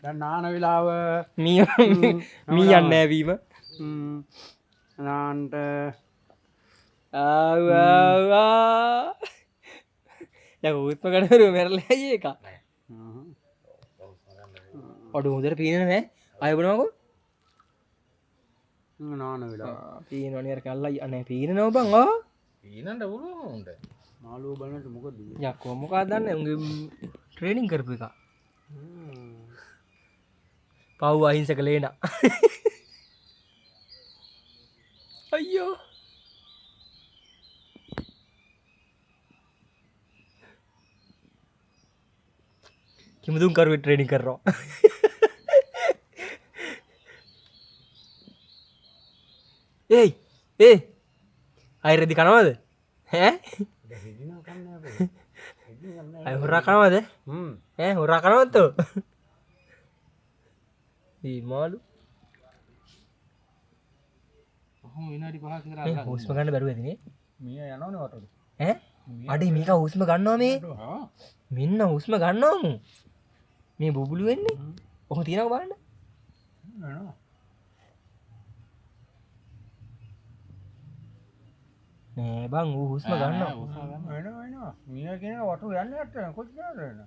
දැන් නාන වෙලාව මී යන්නේ නැවීම නාන්ට උත්ම කටරු මැරලා එක ඔඩු හොදර පීන නෑ අයබනකු නාන වෙලා පීනවනර කල්ලා අන පීන නොබංවා ඊනට උරුන්ට මාළුව බලන්නට මොකද යක්කෝමකා දන්න උගේ ට්‍රේනිින් කරපු එක පව් අහිංස කළේන අයියෝ කිමුදුම් කරුව ට්‍රේනිින් කරවා ඒයි ඒ අයිරදි කනවද හැ අය හොරා කනවද හොරා කනවත්තු මාලු විනාඩි 5 විතර හුස්ම ගන්න බැරුව ඇතිනේ මිය යනවනේ වටට ඈ අඩේ මේක හුස්ම ගන්නවා මේ මෙන්න හුස්ම ගන්නවමු මේ බුබුලු වෙන්නේ ඔහොම තියනව බලන්න යනවා නෑ බං ඌ හුස්ම ගන්නවා වෙනවා මිය කියන වටු යන්නේ නැත්තේ කොච්චරද වෙන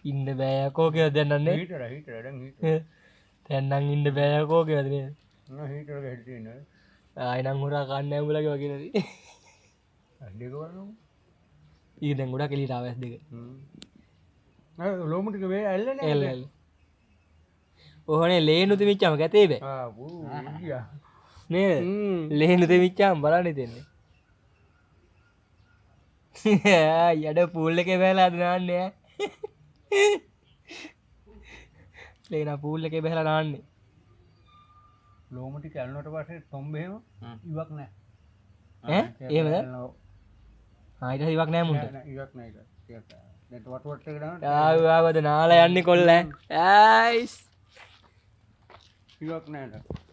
ඉන්න බෑයකෝ කියලා දැන්නන්නේ හීටර දැන් තැන්නන් ඉන්න බෑයකෝ කියලාද නේද හීටර ගෙහිටින් නේ ආයෙනම් හොරා කන්නේ නැහැ උඹලගේ වගේ නේද දෙක වරනවා ඊ දැන් ගොඩක් එළියට ආවස් දෙක ලෝම ටික වේ ඇල්ලනේ එල් ඔහොනේ ලේනු දෙමිච්චාම ගැතේ බෑ ආ බූ ඉන්දියා නේද ලේනු දෙමිච්චාම බලන්න දෙන්නේ යඩ පූල් එකේ බැලලා නාන්නේ ලේන පූල් එකේ බැලලා නාන්නේ ලෝම ටික ඇල්ලුවට පස්සේ තොම්බේම ඉවක් නැහැ ඈ එහෙමද ආයිද ඉවක් නැහැ මුන්ට ඉවක් නැහැ ඒක දැන් වටුවට එක දාන්න ආවද නාලා යන්නේ කොල්ල ඇයිස් ඉවක් නැහැ